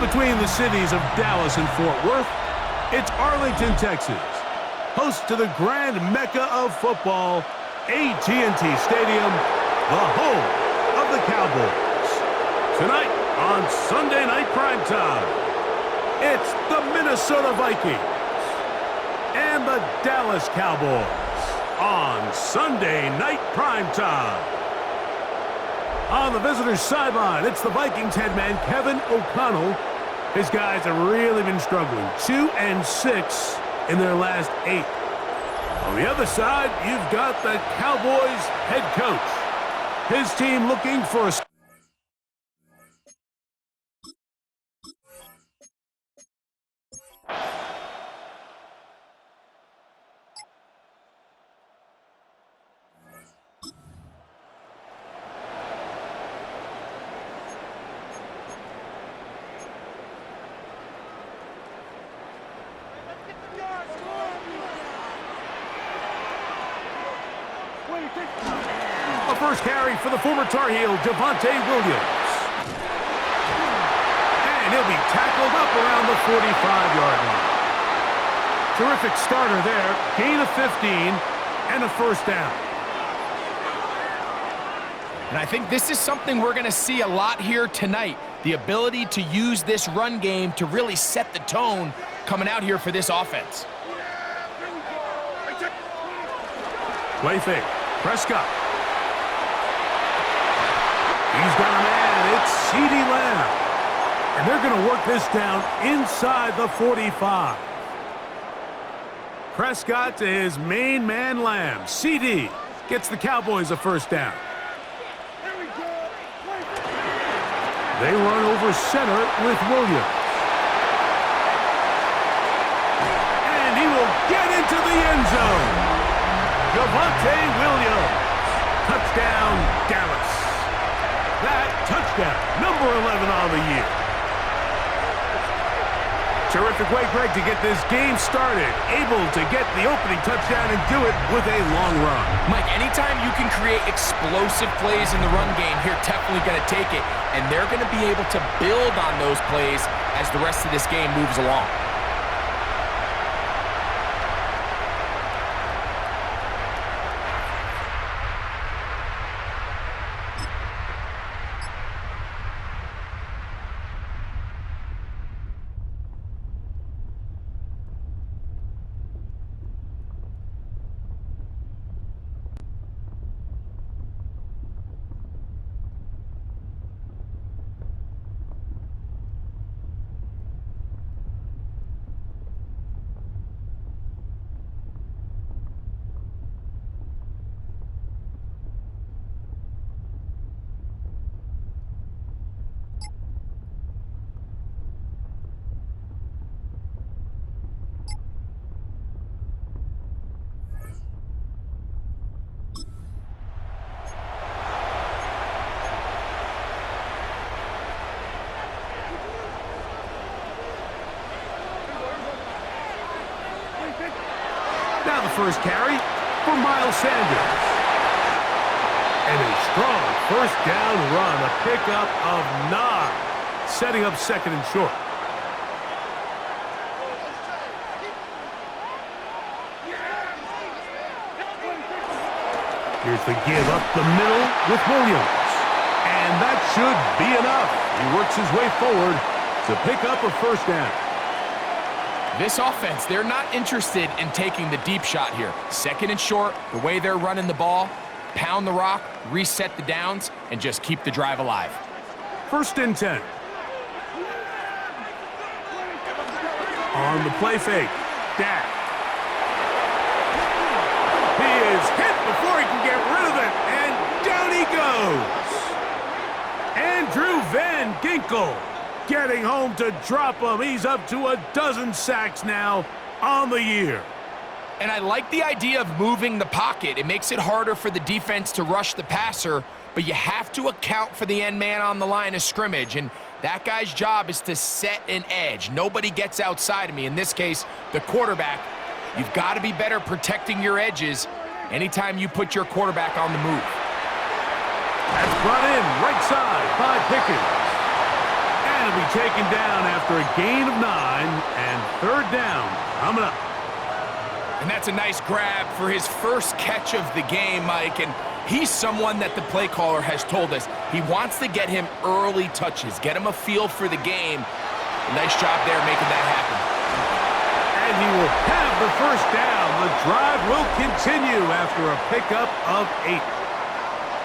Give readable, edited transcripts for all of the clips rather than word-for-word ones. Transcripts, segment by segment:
between the cities of Dallas and Fort Worth, it's Arlington, Texas, host to the grand mecca of football, AT&T Stadium, the home of the Cowboys. Tonight on Sunday Night Primetime, it's the Minnesota Vikings and the Dallas Cowboys on Sunday Night Primetime. On the visitors' sideline, it's the Vikings head man, Kevin O'Connell. His guys have really been struggling. 2-6 in their last 8. On the other side, you've got the Cowboys head coach. His team looking for a... A first carry for the former Tar Heel, Javonte Williams. And he'll be tackled up around the 45-yard line. Terrific starter there. Gain of 15 and a first down. And I think this is something we're going to see a lot here tonight. The ability to use this run game to really set the tone coming out here for this offense. Play fake. Prescott. He's got a man. It's CeeDee Lamb. And they're going to work this down inside the 45. Prescott to his main man, Lamb. CeeDee gets the Cowboys a first down. They run over center with Williams. And he will get into the end zone. Javonte Williams. Touchdown, Dallas. That touchdown, number 11 on the year. Terrific way, Greg, to get this game started. Able to get the opening touchdown and do it with a long run. Mike, anytime you can create explosive plays in the run game, you're definitely going to take it. And they're going to be able to build on those plays as the rest of this game moves along. Now the first carry for Miles Sanders. And a strong first down run, a pickup of 9, setting up second and short. Here's the give up the middle with Williams. And that should be enough. He works his way forward to pick up a first down. This offense, they're not interested in taking the deep shot here. Second and short, the way they're running the ball, pound the rock, reset the downs, and just keep the drive alive. First and 10. On the play fake, Dak. He is hit before he can get rid of it, and down he goes. Andrew Van Ginkel getting home to drop him. He's up to a dozen sacks now on the year. And I like the idea of moving the pocket. It makes it harder for the defense to rush the passer, but you have to account for the end man on the line of scrimmage, and that guy's job is to set an edge. Nobody gets outside of me. In this case, the quarterback. You've got to be better protecting your edges anytime you put your quarterback on the move. That's brought in right side by Pickens. And he'll be taken down after a gain of 9, and third down coming up. And that's a nice grab for his first catch of the game, Mike. And he's someone that the play caller has told us he wants to get him early touches, get him a feel for the game. Nice job there making that happen. And he will have the first down. The drive will continue after a pickup of 8.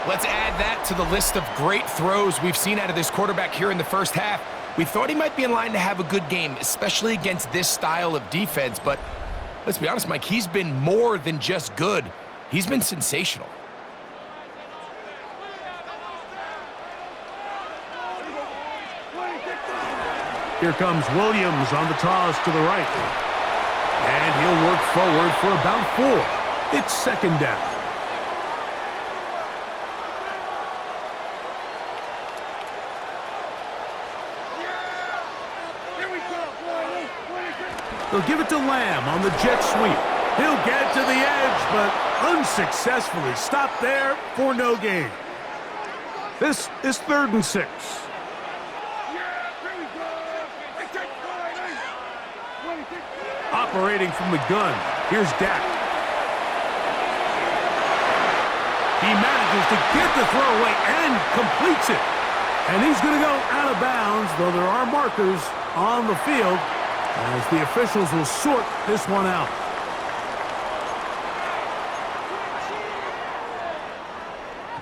Let's add that to the list of great throws we've seen out of this quarterback here in the first half. We thought he might be in line to have a good game, especially against this style of defense. But let's be honest, Mike, he's been more than just good. He's been sensational. Here comes Williams on the toss to the right. And he'll work forward for about 4. It's second down. They'll give it to Lamb on the jet sweep. He'll get to the edge, but unsuccessfully stopped there for no gain. This is 3rd and 6. Operating from the gun, here's Dak. He manages to get the throw away and completes it. And he's going to go out of bounds, though there are markers on the field, as the officials will sort this one out.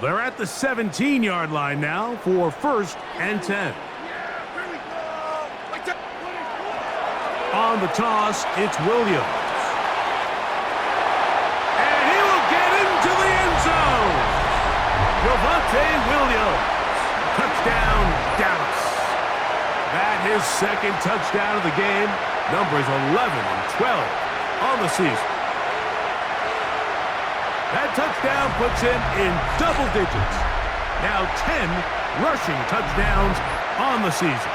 They're at the 17-yard line now for 1st and 10. On the toss, it's Williams. And he will get into the end zone. Javonte Williams. Touchdown, Dallas. That his second touchdown of the game. Numbers 11 and 12 on the season. That touchdown puts him in double digits. Now 10 rushing touchdowns on the season.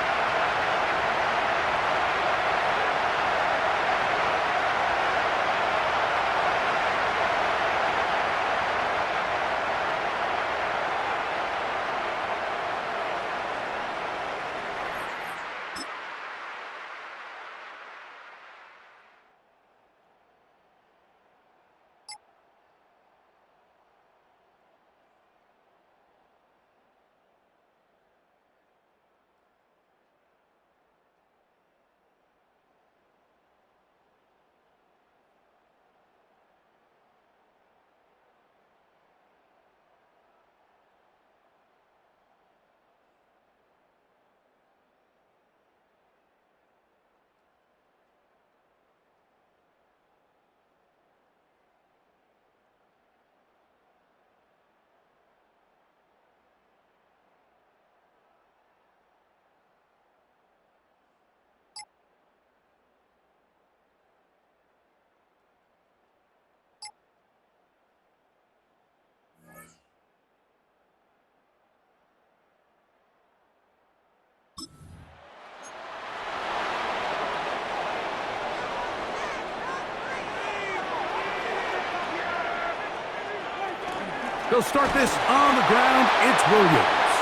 They'll start this on the ground. It's Williams.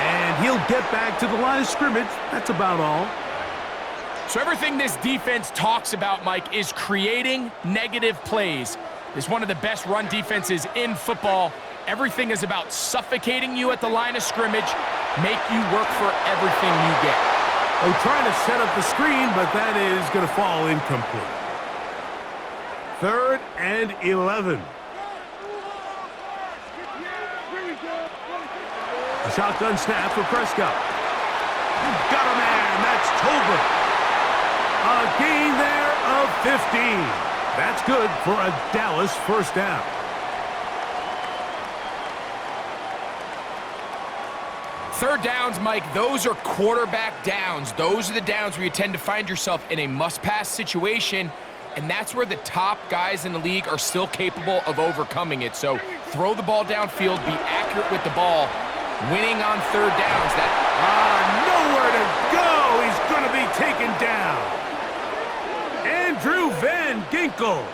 And he'll get back to the line of scrimmage. That's about all. So everything this defense talks about, Mike, is creating negative plays. It's one of the best run defenses in football. Everything is about suffocating you at the line of scrimmage, make you work for everything you get. They're trying to set up the screen, but that is going to fall incomplete. 3rd and 11. A shotgun snap for Prescott. Got a man. That's Tolbert. A gain there of 15. That's good for a Dallas first down. Third downs, Mike, those are quarterback downs. Those are the downs where you tend to find yourself in a must-pass situation, and that's where the top guys in the league are still capable of overcoming it. So throw the ball downfield, be accurate with the ball. Winning on third downs. Nowhere to go. He's going to be taken down. Andrew Van Ginkel.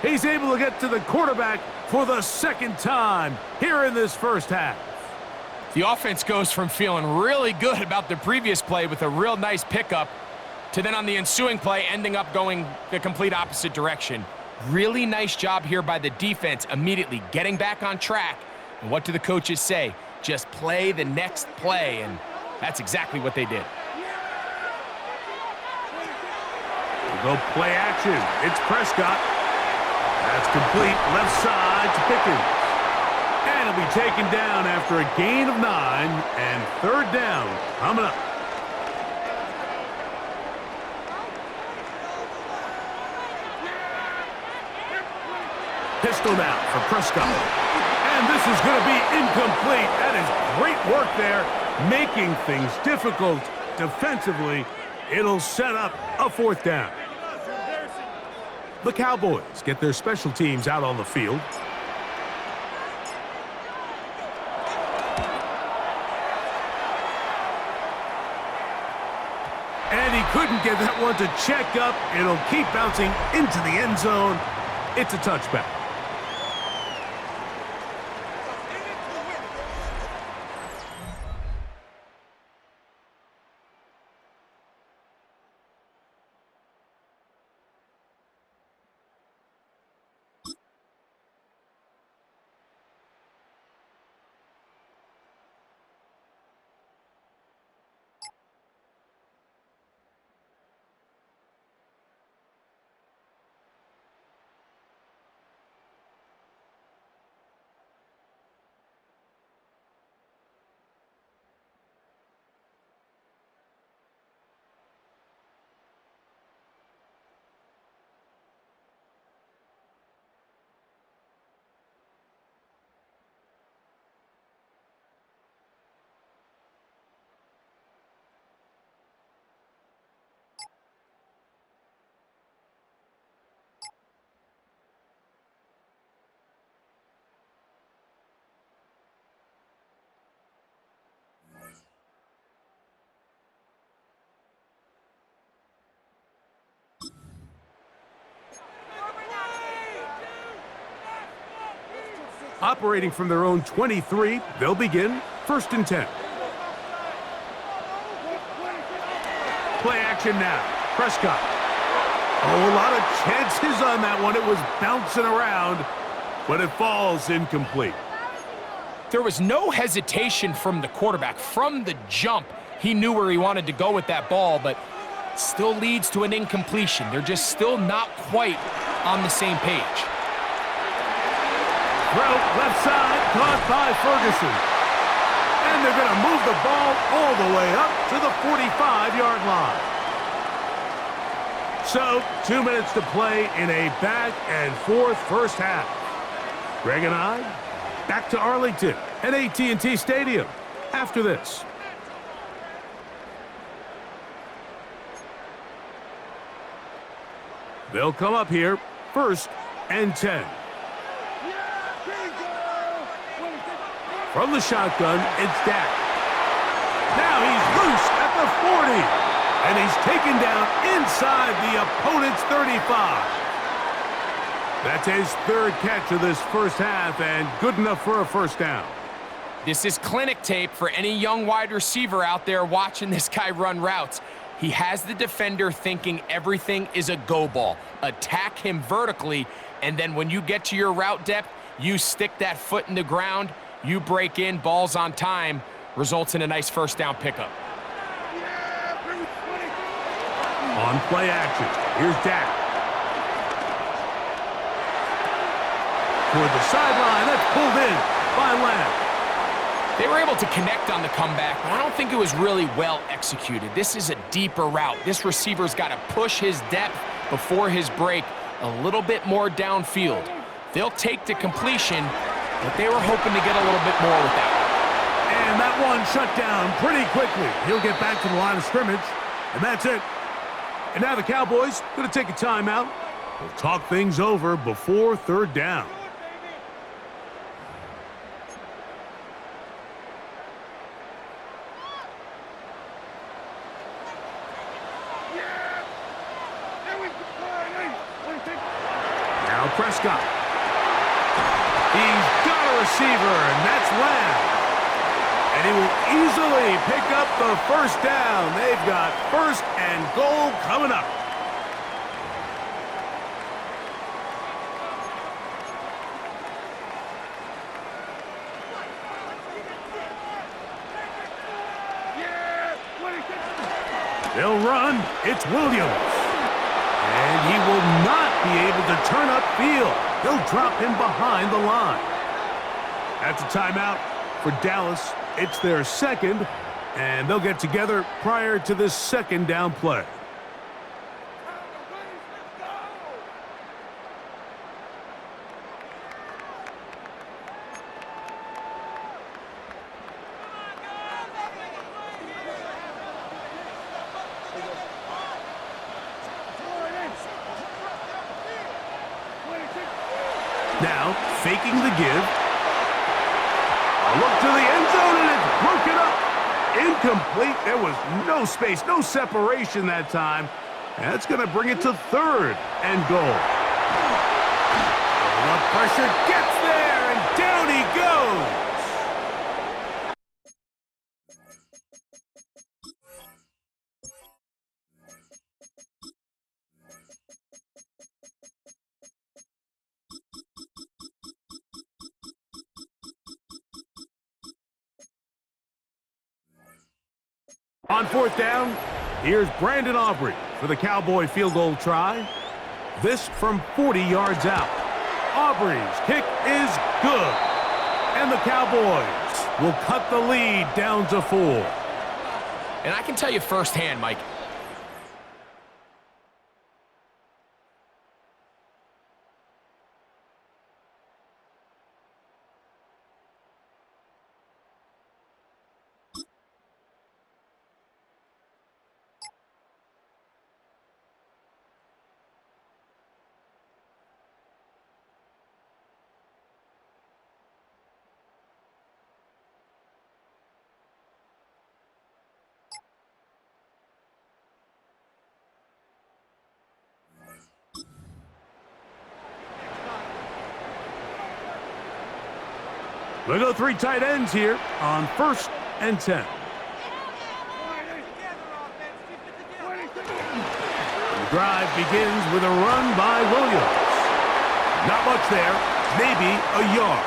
He's able to get to the quarterback for the second time here in this first half. The offense goes from feeling really good about the previous play with a real nice pickup to then on the ensuing play ending up going the complete opposite direction. Really nice job here by the defense immediately getting back on track. And what do the coaches say? Just play the next play, and that's exactly what they did. We'll go play action. It's Prescott. That's complete left side to Pickens. And he'll be taken down after a gain of 9 and 3rd down coming up. Pistol now for Prescott. And this is going to be incomplete. That is great work there, making things difficult defensively. It'll set up a 4th down. The Cowboys get their special teams out on the field. And he couldn't get that one to check up. It'll keep bouncing into the end zone. It's a touchback. Operating from their own 23, they'll begin 1st and 10. Play action now. Prescott. Oh, a lot of chances on that one. It was bouncing around, but it falls incomplete. There was no hesitation from the quarterback. From the jump, he knew where he wanted to go with that ball, but still leads to an incompletion. They're just still not quite on the same page. Throw left side, caught by Ferguson. And they're going to move the ball all the way up to the 45-yard line. So, 2 minutes to play in a back-and-forth first half. Greg and I, back to Arlington at AT&T Stadium after this. They'll come up here 1st and 10. From the shotgun, it's Dak. Now he's loose at the 40. And he's taken down inside the opponent's 35. That's his 3rd catch of this first half and good enough for a 1st down. This is clinic tape for any young wide receiver out there watching this guy run routes. He has the defender thinking everything is a go ball. Attack him vertically, and then when you get to your route depth, you stick that foot in the ground, you break in, balls on time, results in a nice 1st down pickup. On play action, here's Dak. Toward the sideline, that's pulled in by Lamb. They were able to connect on the comeback, but I don't think it was really well executed. This is a deeper route. This receiver's got to push his depth before his break a little bit more downfield. They'll take to completion, but they were hoping to get a little bit more with that. And that one shut down pretty quickly. He'll get back to the line of scrimmage, and that's it. And now the Cowboys going to take a timeout. They'll talk things over before 3rd down. Now Prescott. He's got a receiver, and that's Lamb. And he will easily pick up the first down. They've got first and goal coming up. They'll run. It's Williams. And he will not be able to turn upfield. They'll drop him behind the line. That's a timeout for Dallas. It's their second, and they'll get together prior to this second down play. Now, faking the give. A look to the end zone, and it's broken up. Incomplete. There was no space, no separation that time. That's going to bring it to third and goal. The pressure gets there, and down he goes. On fourth down, here's Brandon Aubrey for the Cowboy field goal try. This from 40 yards out. Aubrey's kick is good. And the Cowboys will cut the lead down to 4. And I can tell you firsthand, Mike, We'll go 3 tight ends here on 1st and 10. The drive begins with a run by Williams. Not much there, maybe a yard.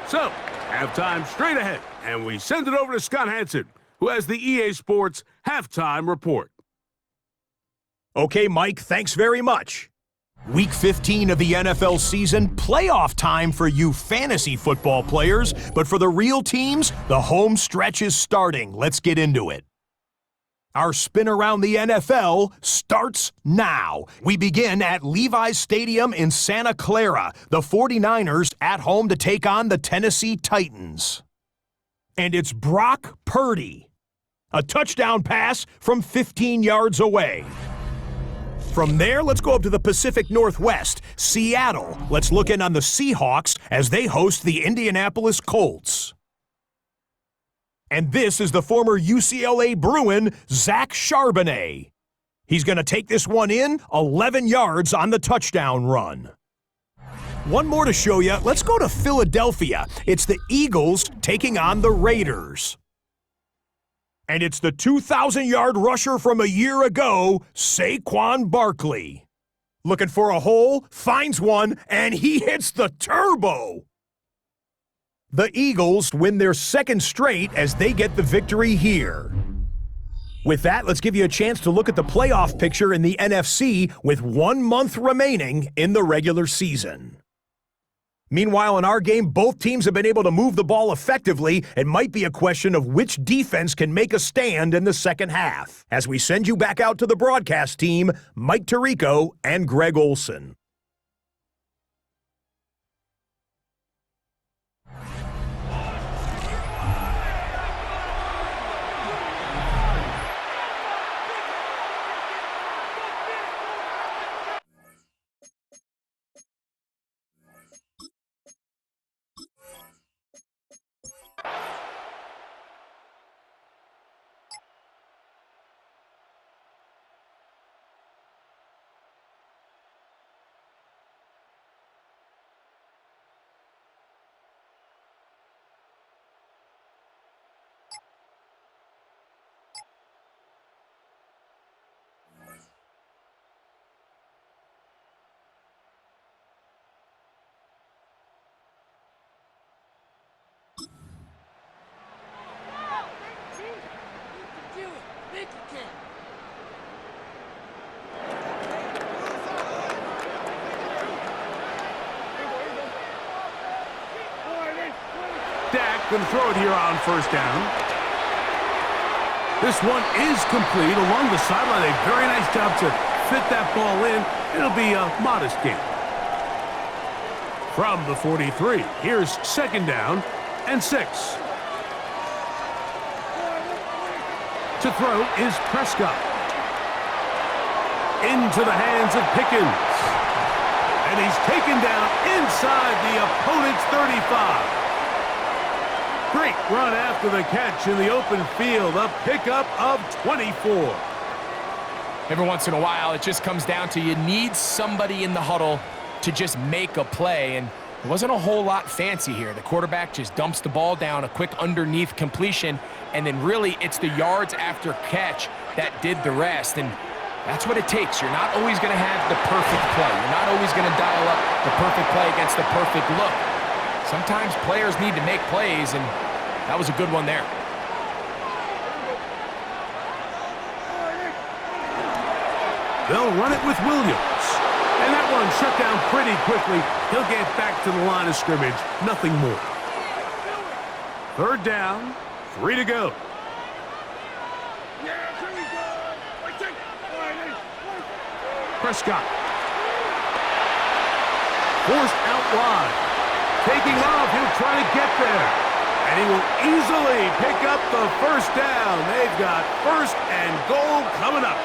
So, halftime straight ahead, and we send it over to Scott Hansen, who has the EA Sports halftime report. Okay, Mike, thanks very much. Week 15 of the NFL season, playoff time for you fantasy football players, but for the real teams, the home stretch is starting. Let's get into it. Our spin around the NFL starts now. We begin at Levi's Stadium in Santa Clara. The 49ers at home to take on the Tennessee Titans. And it's Brock Purdy. A touchdown pass from 15 yards away. From there, let's go up to the Pacific Northwest, Seattle. Let's look in on the Seahawks as they host the Indianapolis Colts. And this is the former UCLA Bruin, Zach Charbonnet. He's going to take this one in, 11 yards on the touchdown run. One more to show you. Let's go to Philadelphia. It's the Eagles taking on the Raiders. And it's the 2,000-yard rusher from a year ago, Saquon Barkley. Looking for a hole, finds one, and he hits the turbo. The Eagles win their second straight as they get the victory here. With that, let's give you a chance to look at the playoff picture in the NFC with 1 month remaining in the regular season. Meanwhile, in our game, both teams have been able to move the ball effectively. It might be a question of which defense can make a stand in the second half. As we send you back out to the broadcast team, Mike Tirico and Greg Olson. Going to throw it here on first down. This one is complete along the sideline. A very nice job to fit that ball in. It'll be a modest gain. From the 43, here's second down and 6. To throw is Prescott. Into the hands of Pickens. And he's taken down inside the opponent's 35. Great run after the catch in the open field. A pickup of 24. Every once in a while, it just comes down to you need somebody in the huddle to just make a play, and it wasn't a whole lot fancy here. The quarterback just dumps the ball down, a quick underneath completion, and then really it's the yards after catch that did the rest, and that's what it takes. You're not always going to have the perfect play. You're not always going to dial up the perfect play against the perfect look. Sometimes players need to make plays, and that was a good one there. They'll run it with Williams. And that one shut down pretty quickly. He'll get back to the line of scrimmage. Nothing more. Third down, 3 to go. Prescott. Forced out wide. Taking off, he'll try to get there. And he will easily pick up the first down. They've got first and goal coming up.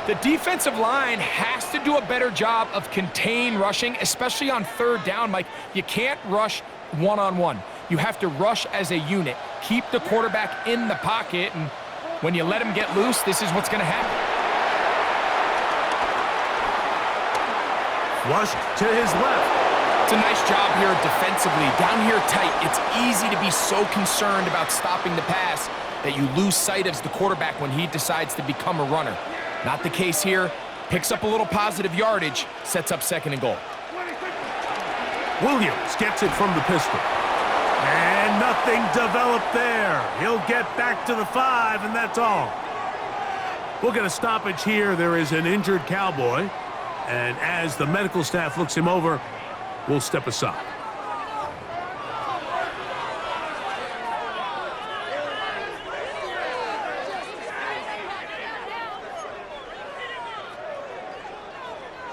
The defensive line has to do a better job of contain rushing, especially on third down, Mike. You can't rush one-on-one. You have to rush as a unit. Keep the quarterback in the pocket, and when you let him get loose, this is what's going to happen. Flushed to his left. It's a nice job here defensively. Down here tight, it's easy to be so concerned about stopping the pass that you lose sight of the quarterback when he decides to become a runner. Not the case here. Picks up a little positive yardage, sets up second and goal. Williams gets it from the pistol. And nothing developed there. He'll get back to the 5, and that's all. We'll get a stoppage here. There is an injured Cowboy. And as the medical staff looks him over, we'll step aside.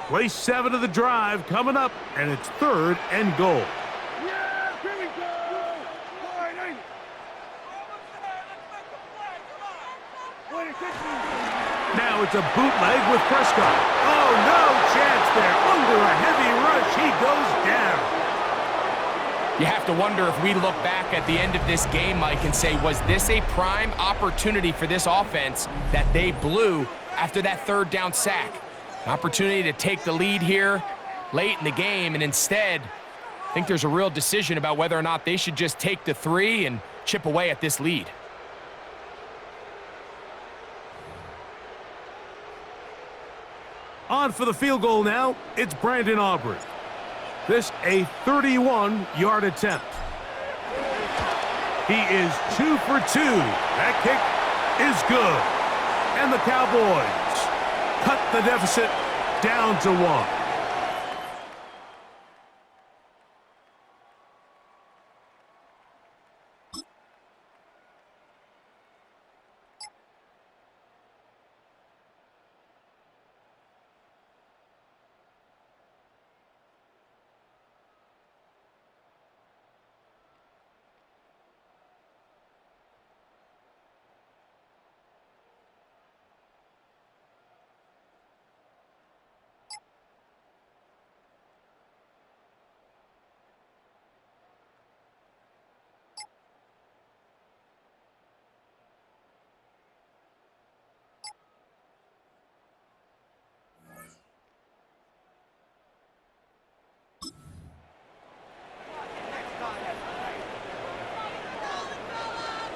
Play 7 of the drive coming up, and it's third and goal. Now it's a bootleg with Prescott. Oh, no chance there. Under a heavy rush, he goes down. You have to wonder if we look back at the end of this game, Mike, and say, was this a prime opportunity for this offense that they blew after that third down sack? An opportunity to take the lead here late in the game, and instead, I think there's a real decision about whether or not they should just take the 3 and chip away at this lead. On for the field goal now, it's Brandon Aubrey. This a 31-yard attempt. He is 2 for 2. That kick is good. And the Cowboys cut the deficit down to 1.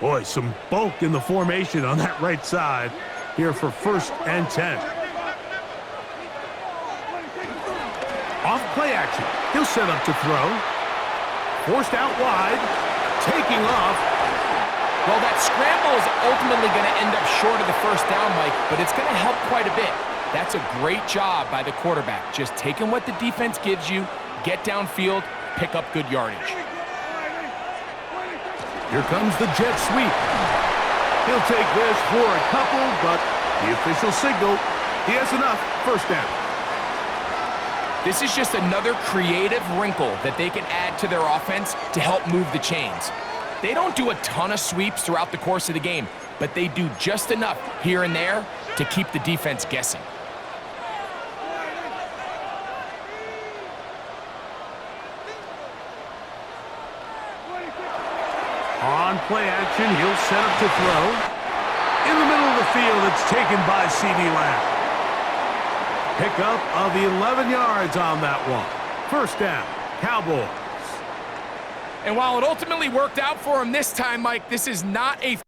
Boy, some bulk in the formation on that right side here for first and 10. Off play action. He'll set up to throw. Forced out wide. Taking off. Well, that scramble is ultimately going to end up short of the first down, Mike, but it's going to help quite a bit. That's a great job by the quarterback. Just taking what the defense gives you, get downfield, pick up good yardage. Here comes the jet sweep. He'll take this for a couple, but the official signal, he has enough. First down. This is just another creative wrinkle that they can add to their offense to help move the chains. They don't do a ton of sweeps throughout the course of the game, but they do just enough here and there to keep the defense guessing. On play action, he'll set up to throw. In the middle of the field, it's taken by C.D. Lamb. Pickup of 11 yards on that one. First down, Cowboys. And while it ultimately worked out for him this time, Mike, this is not a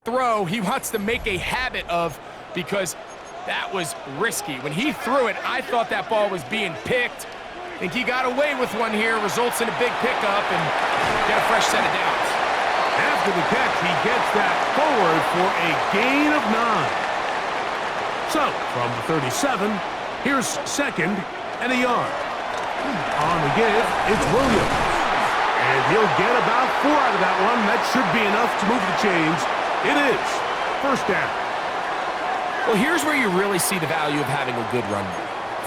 throw he wants to make a habit of, because that was risky. When he threw it, I thought that ball was being picked. I think he got away with one here, results in a big pickup and get a fresh set of downs. After the catch, he gets that forward for a gain of 9. So, from the 37, here's second and a yard. On the give, it's Williams. And he'll get about 4 out of that one. That should be enough to move the chains. It is. First down. Well, here's where you really see the value of having a good run.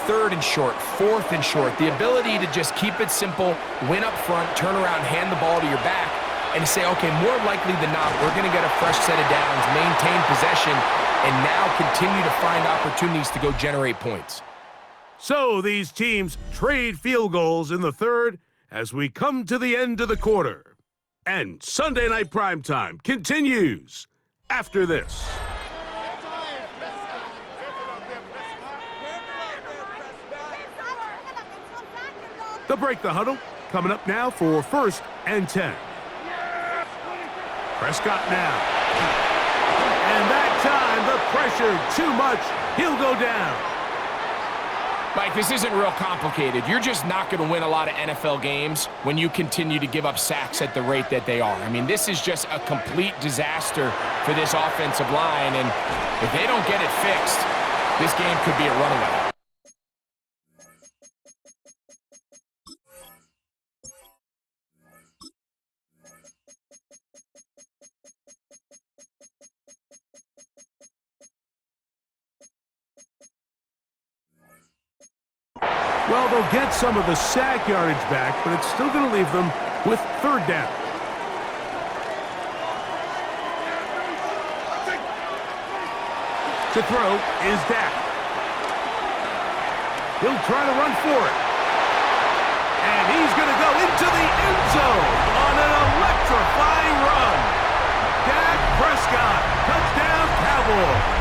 3rd and short, 4th and short. The ability to just keep it simple, win up front, turn around, hand the ball to your back, and say, okay, more likely than not, we're going to get a fresh set of downs, maintain possession, and now continue to find opportunities to go generate points. So these teams trade field goals in the 3rd as we come to the end of the quarter. And Sunday Night Primetime continues after this. The break the huddle coming up now for 1st and 10. Prescott now. And that time, the pressure too much. He'll go down. Mike, this isn't real complicated. You're just not going to win a lot of NFL games when you continue to give up sacks at the rate that they are. I mean, this is just a complete disaster for this offensive line, and if they don't get it fixed, this game could be a runaway. Well, they'll get some of the sack yardage back, but it's still going to leave them with 3rd down. To throw is Dak. He'll try to run for it. And he's going to go into the end zone on an electrifying run. Dak Prescott, touchdown Cowboys.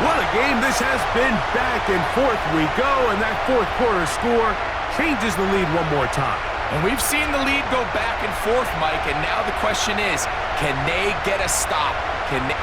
What a game this has been. Back and forth we go, and that 4th quarter score changes the lead one more time. And we've seen the lead go back and forth, Mike, and now the question is, can they get a stop? Can they...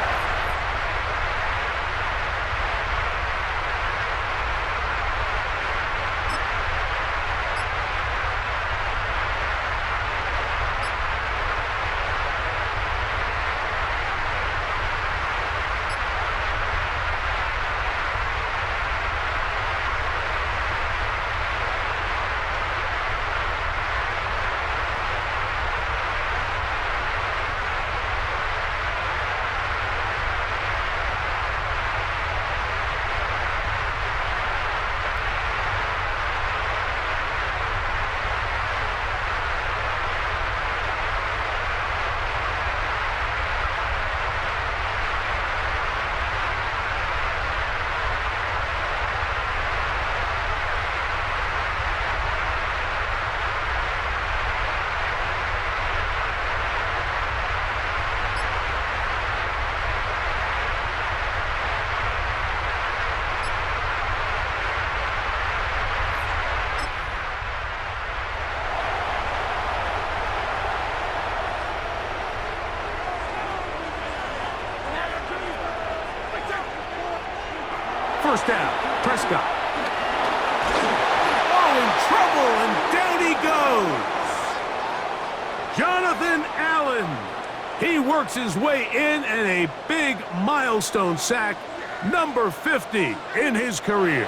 First down, Prescott. Oh, in trouble, and down he goes. Jonathan Allen. He works his way in, and a big milestone sack, number 50 in his career.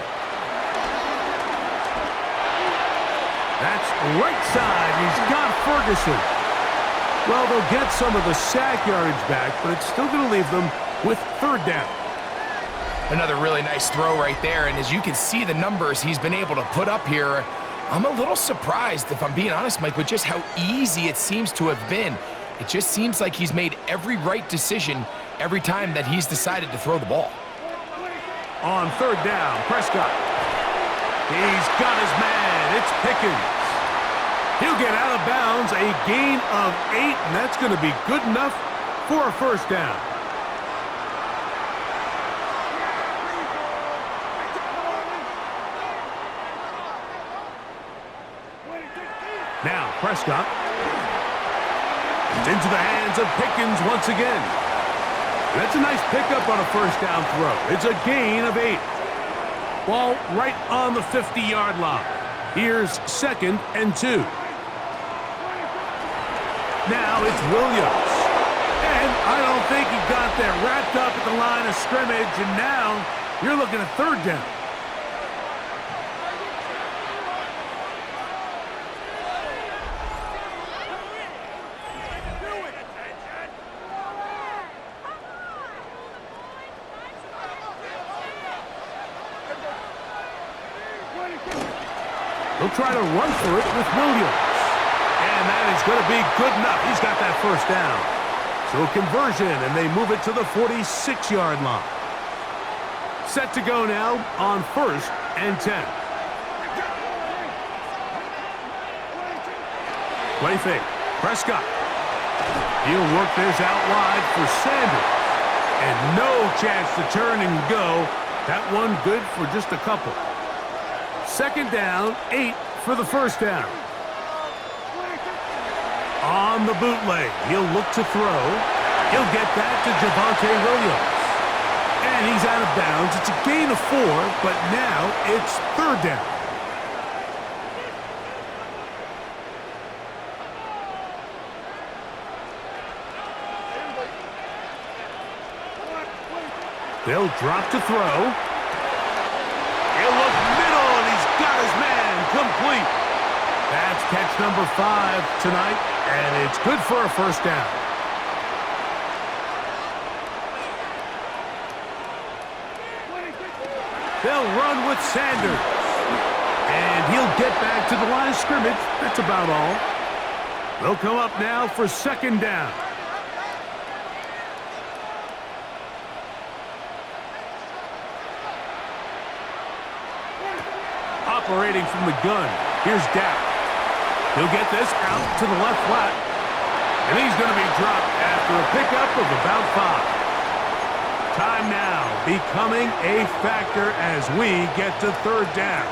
That's right side. He's got Ferguson. Well, they'll get some of the sack yardage back, but it's still going to leave them with third down. Another really nice throw right there, and as you can see the numbers he's been able to put up here, I'm a little surprised, if I'm being honest, Mike, with just how easy it seems to have been. It just seems like he's made every right decision every time that he's decided to throw the ball. On third down, Prescott. He's got his man. It's Pickens. He'll get out of bounds, a gain of 8, and that's going to be good enough for a first down. Now, Prescott. It's into the hands of Pickens once again. That's a nice pickup on a first down throw. It's a gain of 8. Ball right on the 50-yard line. Here's 2nd and 2. Now it's Williams. And I don't think he got that wrapped up at the line of scrimmage, and now you're looking at third down. He'll try to run for it with Williams. And that is going to be good enough. He's got that first down. So a conversion, and they move it to the 46-yard line. Set to go now on 1st and 10. Play fake. Prescott. He'll work this out wide for Sanders. And no chance to turn and go. That one good for just a couple. 2nd down, 8 for the first down. On the bootleg, he'll look to throw. He'll get that to Javonte Williams. And he's out of bounds. It's a gain of 4, but now it's third down. They'll drop to throw. He'll look middle, and he's got his man complete. That's catch number 5 tonight, and it's good for a first down. They'll run with Sanders. And he'll get back to the line of scrimmage. That's about all. They'll come up now for 2nd down. Operating from the gun, here's Dak. He'll get this out to the left flat. And he's going to be dropped after a pickup of about 5. Time now becoming a factor as we get to third down.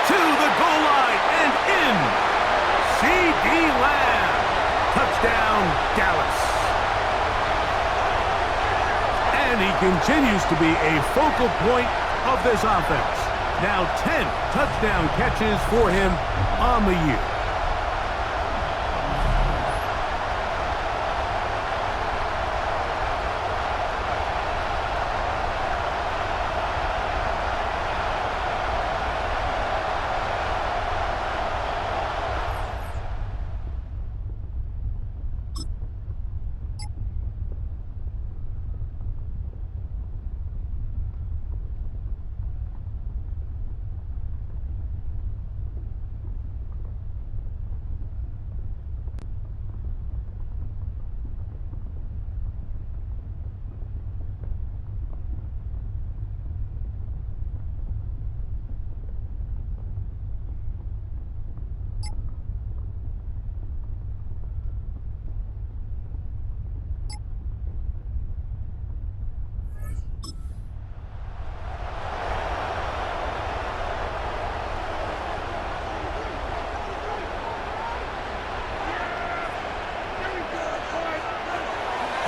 To the goal line and in. C.D. Lamb. Touchdown, Dallas. And he continues to be a focal point of this offense. Now 10 touchdown catches for him on the year.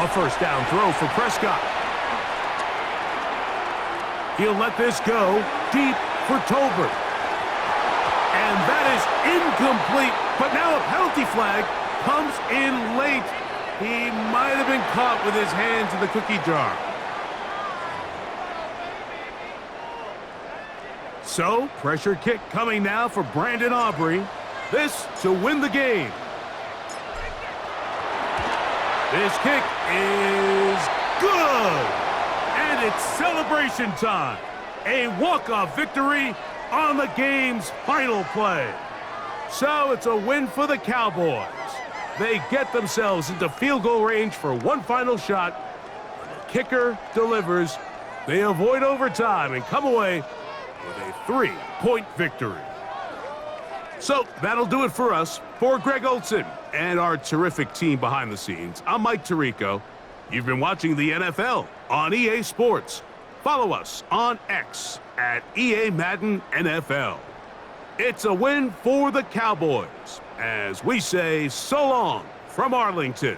A first down throw for Prescott. He'll let this go deep for Tolbert. And that is incomplete, but now a penalty flag comes in late. He might have been caught with his hands in the cookie jar. So, pressure kick coming now for Brandon Aubrey. This to win the game. This kick is good. And it's celebration time. A walk-off victory on the game's final play. So it's a win for the Cowboys. They get themselves into field goal range for one final shot. When the kicker delivers, they avoid overtime and come away with a 3-point victory. So that'll do it for us. For Greg Olson and our terrific team behind the scenes, I'm Mike Tirico. You've been watching the NFL on EA Sports. Follow us on X at EA Madden NFL. It's a win for the Cowboys as we say so long from Arlington.